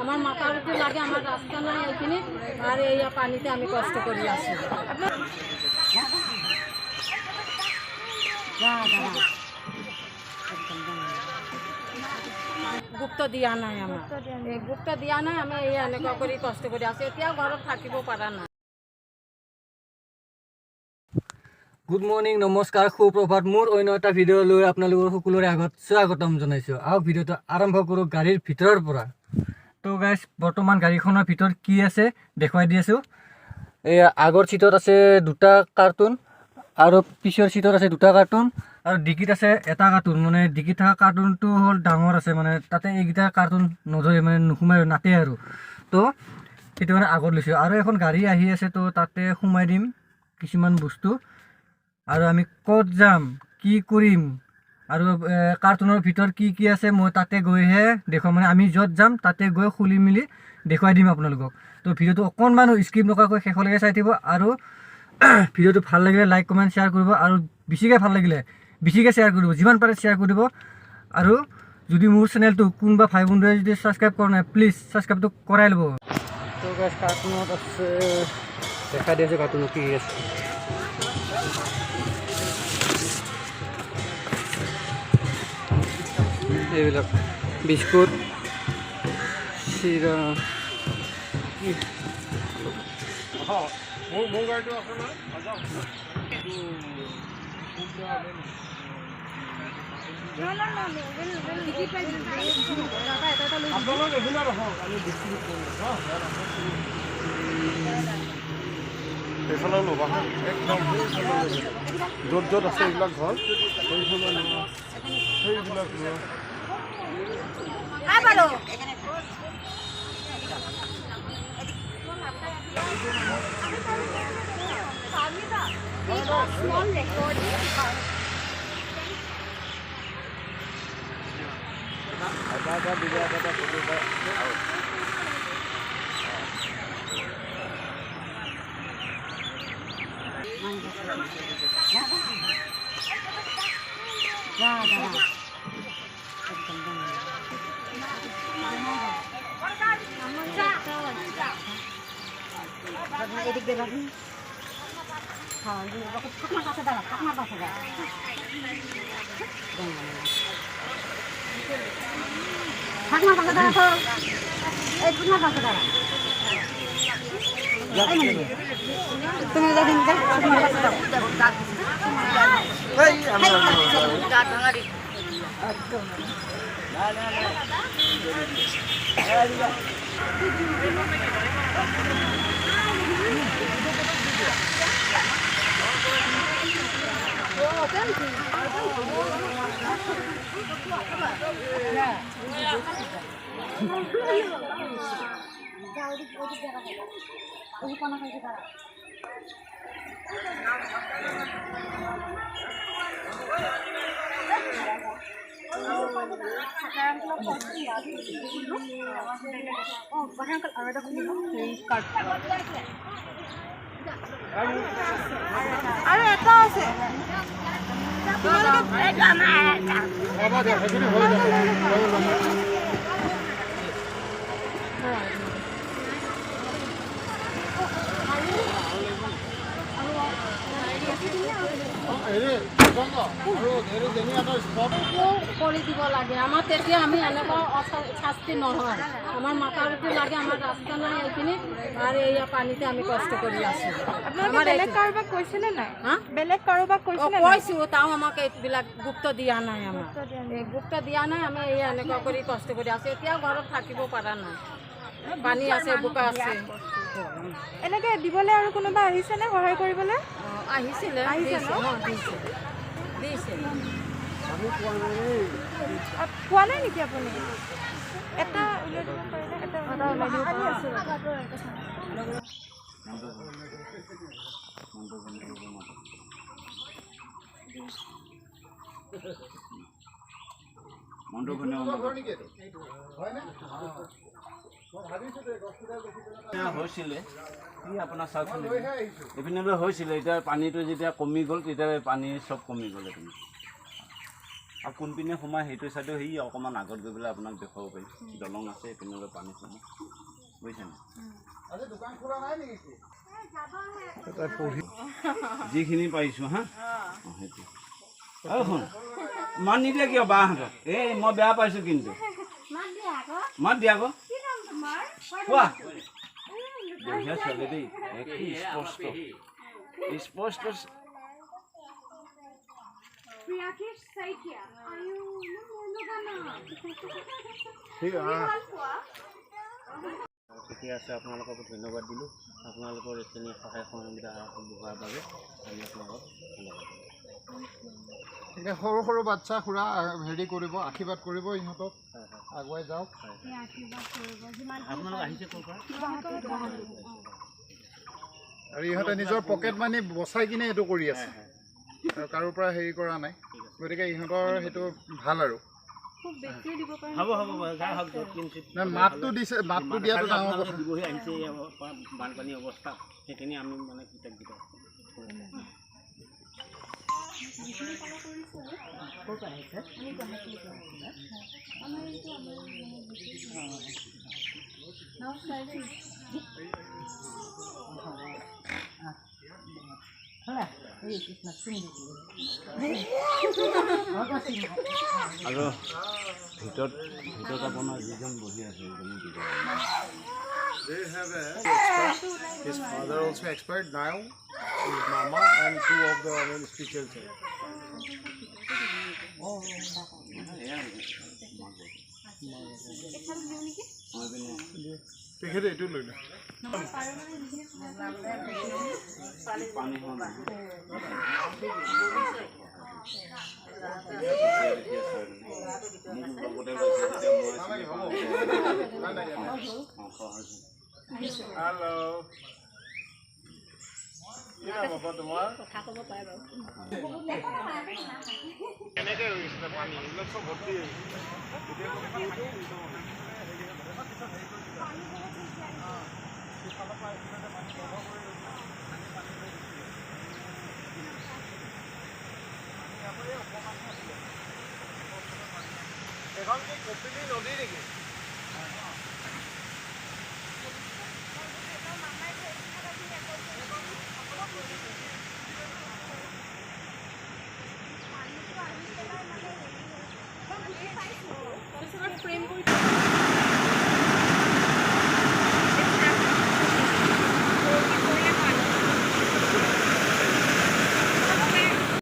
আমার মাথাউরিতে লাগে, আমার রাস্তা নাই এইখানে, আর এই পানিতে আমি কষ্ট করি আছি। গুপ্ত দিয়া নাই, আমার গুপ্ত দিয়া নাই, আমি এই এনেকুৱা কৰি কষ্ট কৰি আছো, এতিয়াও ঘৰত থাকিব পৰা নাই। গুড মৰ্নিং, নমস্কাৰ, সুপ্ৰভাত। মোৰ অন্য এটা ভিডিঅ' লৈ আপোনালোকৰ সকলোৰে আগত স্বাগতম জনাইছোঁ। আৰু ভিডিঅ'টো আৰম্ভ কৰোঁ গাড়ীৰ ভিতৰৰ পৰা। তো গাইজ, বৰ্তমান গাড়ীখনৰ ভিতৰত কি আছে দেখুৱাই দি আছোঁ। এই আগৰ চিটত আছে 2টা কাৰ্টুন, আৰু পিছৰ চিটত আছে 2টা কাৰ্টুন, আৰু ডিকিত আছে এটা কাৰ্টুন। মানে ডিকিত থকা কাৰ্টুনটো হ'ল ডাঙৰ আছে, মানে তাতে এইকেইটা কাৰ্টুন নধৰে, মানে নোসোমাই, নাতে আৰু। তো সেইটো মানে আগত লৈছোঁ। আৰু এখন গাড়ী আহি আছে, তো তাতে সোমাই দিম কিছুমান বস্তু। আৰু আমি ক'ত যাম, কি কৰিম, আৰু কাৰ্টুনৰ ভিতৰত কি কি আছে মই তাতে গৈহে দেখুৱাম। মানে আমি য'ত যাম তাতে গৈ খুলি মেলি দেখুৱাই দিম আপোনালোকক। তো ভিডিঅ'টো অকণমান স্কিপ নকৰাকৈ শেষলৈকে চাই থাকিব। আৰু ভিডিঅ'টো ভাল লাগিলে লাইক কমেণ্ট শ্বেয়াৰ কৰিব, আৰু বেছিকৈ ভাল লাগিলে বেছিকৈ শ্বেয়াৰ কৰিব, যিমান পাৰে শ্বেয়াৰ কৰি দিব। আৰু যদি মোৰ চেনেলটো কোনোবা ভাই বন্ধুৱে যদি ছাবস্ক্ৰাইব কৰা নাই, প্লিজ ছাবস্ক্ৰাইবটো কৰাই ল'ব। তো গাইজ, কাৰ্টুনত আছে, দেখাই দি আছোঁ কাৰ্টুনত কি আছে। এইবিলাক বিস্কুট, চিৰা, এইফালে ল'বা হা, একদম য'ত য'ত আছে এইবিলাক ঘৰ, সেইফালে লোৱা, সেইবিলাক লোৱা। এদিক দিয়ে রাখুন। হ্যাঁ, ঠাকুমার পাশে দাঁড়া, ঠাকুমার পাশে দাঁড়া। ঠাকুমার পাশে দাঁড়া তো, এই ঠাকুমার পাশে দাঁড়া। তুমি যাবেন, ঠাকুমার পাশে দাঁড়া। আৰু এটা আছে কৰি দিব লাগে আমাৰ, তেতিয়া আমি এনেকুৱা শাস্তি নহয়। আমাৰ মাথাউৰিতে লাগে, আমাৰ ৰাস্তা নাই এইখিনি, আৰু এই পানীতে আমি কষ্ট কৰি আছো। আপোনালোকে বেলেগ কাৰোবাক কৈছেনে নাই? বেলেগ কাৰোবাক কৈছেনে? কৈছোঁ, তাও আমাক এইবিলাক গুপ্ত দিয়া নাই, আমাৰ গুপ্ত দিয়া নাই। আমি এই এনেকুৱা কৰি কষ্ট কৰি আছো, এতিয়াও ঘৰত থাকিব পৰা নাই। পানী আছে, বোকা আছে। এনেকৈ দিবলৈ আৰু কোনোবা আহিছেনে সহায় কৰিবলৈ? আহিছিলে, পোৱা নাই নেকি আপুনি? এটা উলিয়াই দিব পাৰিলে, এটা উলিয়াই হৈছিলে আপোনাৰ চাওক, এইপিনে হৈছিলে। এতিয়া পানীটো যেতিয়া কমি গ'ল, তেতিয়া পানী চব কমি গ'ল। আৰু কোনপিনে সোমাই সেইটো চাইডে সি অকণমান আগত গৈ পেলাই আপোনাক দেখুৱাব পাৰিম দলং আছে এইপিনলৈ পানী সোমাই বুজিছে নাই যিখিনি পাৰিছোঁ হা সেইটো আৰু শুন মাত নিদিয়ে কিয় বাহঁতক এই মই বেয়া পাইছোঁ কিন্তু মাত দিয়া আকৌ কোৱা বঢ়িয়া ছোৱালী দেই স্পষ্ট স্পষ্ট ঠিকে আছে আপোনালোকক ধন্যবাদ দিলোঁ আপোনালোকৰ এইখিনি সহায় সহযোগিতা আগবঢ়োৱাৰ বাবে আমি আপোনালোকক ধন্যবাদ এতিয়া সৰু সৰু বাচ্চা খুৰা হেৰি কৰিব আশীৰ্বাদ কৰিব ইহঁতক আগুৱাই যাওক আপোনালোক আহিছে ক'ৰ পৰা আৰু ইহঁতে নিজৰ পকেট মানি বচাই কিনে এইটো কৰি আছে আৰু কাৰো পৰা হেৰি কৰা নাই গতিকে ইহঁতৰ সেইটো ভাল আৰু হ'ব হ'ব যাই হওক মাতটো দিছে মাতটো দিয়াটো ডাঙৰ কথা দিবহি আহিছে বানপানী অৱস্থা সেইখিনি আমি মানে কৃতজ্ঞতা আৰু ভিতৰত আপোনাৰ যিজন বহি আছে They have his father also expired now, his mama and two of the spiritual children. তেখেতে এইটো লৈ লয় পানী হেল্ল' কি নাম হ'ব তোমাৰ কথা ক'ব পাৰে বাৰু কেনেকৈ হৈছিলে পানী এইবিলাক চব ভৰ্তি এখন কি কপিলি নদী নেকি